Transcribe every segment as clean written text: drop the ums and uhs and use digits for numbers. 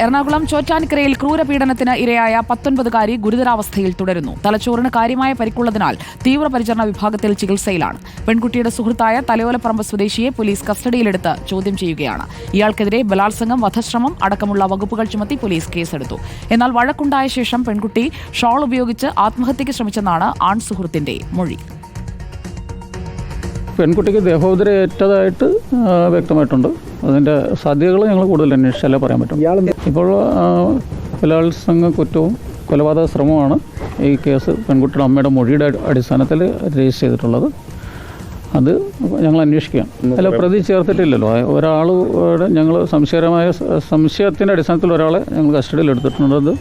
എറണാകുളം ചോറ്റാനിക്കരയിൽ ക്രൂരപീഡനത്തിന് ഇരയായ 19-കാരി ഗുരുതരാവസ്ഥയിൽ തുടരുന്നു. തലച്ചോറിന് കാര്യമായ പരിക്കുള്ളതിനാൽ തീവ്രപരിചരണ വിഭാഗത്തിൽ ചികിത്സയിലാണ്. പെൺകുട്ടിയുടെ സുഹൃത്തായ തലയോലപ്പറമ്പ് സ്വദേശിയെ പോലീസ് കസ്റ്റഡിയിലെടുത്ത് ചോദ്യം ചെയ്യുകയാണ്. ഇയാൾക്കെതിരെ ബലാത്സംഗം, വധശ്രമം അടക്കമുള്ള വകുപ്പുകൾ ചുമത്തി പോലീസ് കേസെടുത്തു. എന്നാൽ വഴക്കുണ്ടായ ശേഷം പെൺകുട്ടി ഷോൾ ഉപയോഗിച്ച് ആത്മഹത്യയ്ക്ക് ശ്രമിച്ചെന്നാണ് ആൺ സുഹൃത്തിന്റെ മൊഴി. പെൺകുട്ടിക്ക് ദേഹോദരയേറ്റതായിട്ട് വ്യക്തമായിട്ടുണ്ട്. അതിൻ്റെ സാധ്യതകൾ ഞങ്ങൾ കൂടുതൽ അന്വേഷിച്ചാലേ പറയാൻ പറ്റും. ഇപ്പോൾ ബലാത്സംഗ കുറ്റവും കൊലപാതക ശ്രമവുമാണ് ഈ കേസ് പെൺകുട്ടിയുടെ അമ്മയുടെ മൊഴിയുടെ അടിസ്ഥാനത്തിൽ രജിസ്റ്റർ ചെയ്തിട്ടുള്ളത്. അത് ഞങ്ങൾ അന്വേഷിക്കുകയാണ്. അല്ല, പ്രതി ചേർത്തിട്ടില്ലല്ലോ. ഒരാളുടെ ഞങ്ങൾ സംശയത്തിൻ്റെ അടിസ്ഥാനത്തിൽ ഒരാളെ ഞങ്ങൾ കസ്റ്റഡിയിൽ എടുത്തിട്ടുണ്ട്. അത്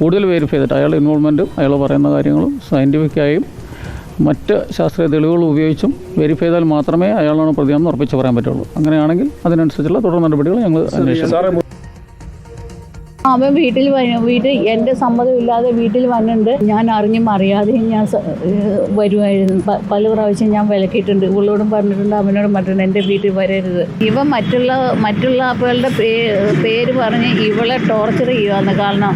കൂടുതൽ വെരിഫൈ ചെയ്തിട്ട് അയാളുടെ ഇൻവോൾവ്മെൻറ്റും അയാൾ പറയുന്ന കാര്യങ്ങളും സയൻറ്റിഫിക്കായും മറ്റ് ശാസ്ത്രീയ തെളിവുകൾ ഉപയോഗിച്ചും വെരിഫൈ ചെയ്താൽ മാത്രമേ അയാളാണ് പ്രതിയാണെന്ന് ഉറപ്പിച്ച് പറയാൻ പറ്റുള്ളൂ. അങ്ങനെയാണെങ്കിൽ അതിനനുസരിച്ചുള്ള തുടർ നടപടികൾ ഞങ്ങൾ അന്വേഷിക്കും. അവൻ വീട്ടിൽ എൻ്റെ സമ്മതമില്ലാതെ വീട്ടിൽ വന്നിട്ടുണ്ട്. ഞാൻ അറിഞ്ഞും അറിയാതെയും ഞാൻ വരുമായിരുന്നു. പല പ്രാവശ്യം ഞാൻ വിലക്കിയിട്ടുണ്ട്. ഇവളോടും പറഞ്ഞിട്ടുണ്ട്, അവനോടും പറഞ്ഞിട്ടുണ്ട് എൻ്റെ വീട്ടിൽ വരരുത്. ഇവൻ മറ്റുള്ള ആളുകളുടെ പേര് പറഞ്ഞ് ഇവളെ ടോർച്ചർ ചെയ്യുകയാണ്. കാരണം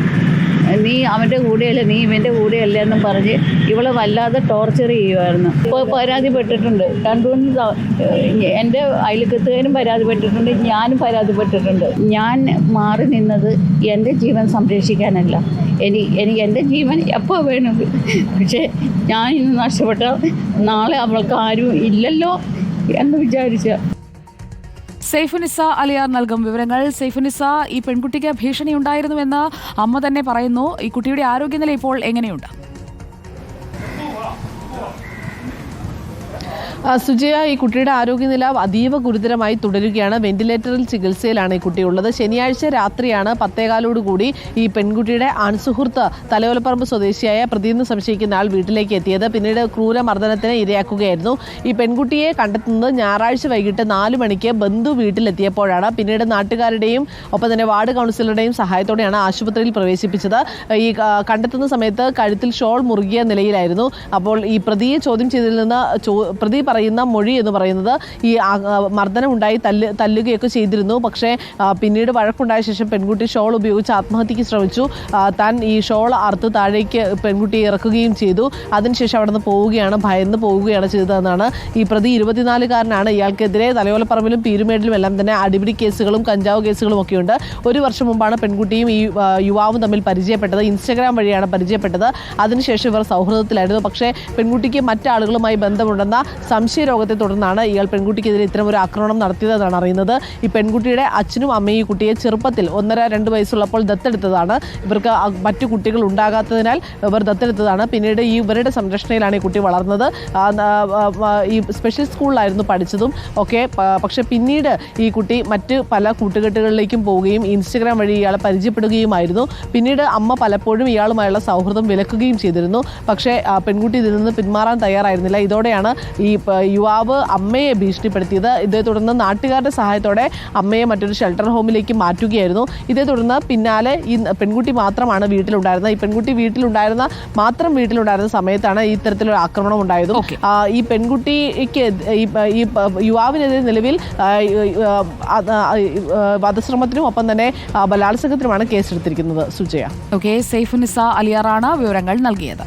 നീ അവൻ്റെ കൂടെയല്ല, നീ ഇവൻ്റെ കൂടെയല്ല എന്നും പറഞ്ഞ് ഇവളെ വല്ലാതെ ടോർച്ചർ ചെയ്യുമായിരുന്നു. ഇപ്പോൾ പരാതിപ്പെട്ടിട്ടുണ്ട്. എൻ്റെ അയൽക്കത്തുകാരും പരാതിപ്പെട്ടിട്ടുണ്ട്, ഞാനും പരാതിപ്പെട്ടിട്ടുണ്ട്. ഞാൻ മാറി നിന്നത് എൻ്റെ ജീവൻ സംരക്ഷിക്കാനല്ല. എനിക്ക് എൻ്റെ ജീവൻ എപ്പോൾ വേണം. പക്ഷേ ഞാൻ ഇന്ന് നഷ്ടപ്പെട്ടാൽ നാളെ അവൾക്ക് ആരും ഇല്ലല്ലോ എന്ന് വിചാരിച്ച. സൈഫുനിസ അലിയാർ നൽകും വിവരങ്ങൾ. സൈഫുനിസ, ഈ പെൺകുട്ടിക്ക് ഭീഷണിയുണ്ടായിരുന്നുവെന്ന് അമ്മ തന്നെ പറയുന്നു. ഈ കുട്ടിയുടെ ആരോഗ്യനില ഇപ്പോൾ എങ്ങനെയുണ്ട്? സുജയ, ഈ കുട്ടിയുടെ ആരോഗ്യനില അതീവ ഗുരുതരമായി തുടരുകയാണ്. വെന്റിലേറ്ററിൽ ചികിത്സയിലാണ് ഈ കുട്ടിയുള്ളത്. ശനിയാഴ്ച രാത്രിയാണ് 10:15 ഈ പെൺകുട്ടിയുടെ ആൺസുഹൃത്ത് തലയോലപ്പറമ്പ് സ്വദേശിയായ പ്രതിയെന്ന് സംശയിക്കുന്ന ആൾ വീട്ടിലേക്ക് എത്തിയത്. പിന്നീട് ക്രൂരമർദ്ദനത്തിന് ഇരയാക്കുകയായിരുന്നു. ഈ പെൺകുട്ടിയെ കണ്ടെത്തുന്നത് ഞായറാഴ്ച വൈകിട്ട് 4 മണിക്ക് ബന്ധു വീട്ടിലെത്തിയപ്പോഴാണ്. പിന്നീട് നാട്ടുകാരുടെയും ഒപ്പം തന്നെ വാർഡ് കൗൺസിലറുടെയും സഹായത്തോടെയാണ് ആശുപത്രിയിൽ പ്രവേശിപ്പിച്ചത്. ഈ കണ്ടെത്തുന്ന സമയത്ത് കഴുത്തിൽ ഷോൾ മുറുകിയ നിലയിലായിരുന്നു. അപ്പോൾ ഈ പ്രതിയെ ചോദ്യം ചെയ്തതിൽ നിന്ന് പ്രതി പറയുന്ന മൊഴി എന്ന് പറയുന്നത് ഈ മർദ്ദനം ഉണ്ടായി തല്ലുകയൊക്കെ ചെയ്തിരുന്നു. പക്ഷേ പിന്നീട് വഴക്കുണ്ടായ ശേഷം പെൺകുട്ടി ഷോൾ ഉപയോഗിച്ച് ആത്മഹത്യക്ക് ശ്രമിച്ചു. താൻ ഈ ഷോൾ അറുത്ത് താഴേക്ക് പെൺകുട്ടിയെ ഇറക്കുകയും ചെയ്തു. അതിനുശേഷം അവിടെ നിന്ന് ഭയന്ന് പോവുകയാണ് ചെയ്തതെന്നാണ് ഈ പ്രതി. 24-കാരനാണ്. ഇയാൾക്കെതിരെ തലയോലപ്പറമ്പിലും പീരുമേടിലും എല്ലാം തന്നെ അടിപിടി കേസുകളും കഞ്ചാവ് കേസുകളും ഒക്കെ ഉണ്ട്. 1 വർഷം മുമ്പാണ് പെൺകുട്ടിയും ഈ യുവാവും തമ്മിൽ പരിചയപ്പെട്ടത്. ഇൻസ്റ്റഗ്രാം വഴിയാണ് പരിചയപ്പെട്ടത്. അതിനുശേഷം ഇവർ സൗഹൃദത്തിലായിരുന്നു. പക്ഷേ പെൺകുട്ടിക്ക് മറ്റാളുകളുമായി ബന്ധമുണ്ടെന്ന സംശയരോഗത്തെ തുടർന്നാണ് ഇയാൾ പെൺകുട്ടിക്കെതിരെ ഇത്തരം ഒരു ആക്രമണം നടത്തിയതെന്നാണ് അറിയുന്നത്. ഈ പെൺകുട്ടിയുടെ അച്ഛനും അമ്മയും ഈ കുട്ടിയെ ചെറുപ്പത്തിൽ 1.5-2 വയസ്സുള്ളപ്പോൾ ദത്തെടുത്തതാണ്. ഇവർക്ക് മറ്റു കുട്ടികൾ ഉണ്ടാകാത്തതിനാൽ ഇവർ ദത്തെടുത്തതാണ്. പിന്നീട് ഇവരുടെ സംരക്ഷണയിലാണ് ഈ കുട്ടി വളർന്നത്. ഈ സ്പെഷ്യൽ സ്കൂളിലായിരുന്നു പഠിച്ചതും ഒക്കെ. പക്ഷേ പിന്നീട് ഈ കുട്ടി മറ്റ് പല കൂട്ടുകെട്ടുകളിലേക്കും പോവുകയും ഇൻസ്റ്റഗ്രാം വഴി ഇയാളെ പരിചയപ്പെടുകയുമായിരുന്നു. പിന്നീട് അമ്മ പലപ്പോഴും ഇയാളുമായുള്ള സൗഹൃദം വിലക്കുകയും ചെയ്തിരുന്നു. പക്ഷേ പെൺകുട്ടി ഇതിൽ നിന്ന് പിന്മാറാൻ തയ്യാറായിരുന്നില്ല. ഇതോടെയാണ് ഈ യുവാവ് അമ്മയെ ഭീഷണിപ്പെടുത്തിയത്. ഇതേ തുടർന്ന് നാട്ടുകാരുടെ സഹായത്തോടെ അമ്മയെ മറ്റൊരു ഷെൽട്ടർ ഹോമിലേക്ക് മാറ്റുകയായിരുന്നു. ഇതേ തുടർന്ന് പിന്നാലെ ഈ പെൺകുട്ടി മാത്രമാണ് വീട്ടിലുണ്ടായിരുന്നത്. ഈ പെൺകുട്ടി വീട്ടിലുണ്ടായിരുന്ന സമയത്താണ് ഇത്തരത്തിലൊരു ആക്രമണം ഉണ്ടായതും. ഈ പെൺകുട്ടിക്ക് ഈ യുവാവിനെതിരെ നിലവിൽ വധശ്രമത്തിനും ഒപ്പം തന്നെ ബലാത്സംഗത്തിനുമാണ് കേസെടുത്തിരിക്കുന്നത്. സുജയ. സൈഫുനിസ അലിയാറാണ് വിവരങ്ങൾ നൽകിയത്.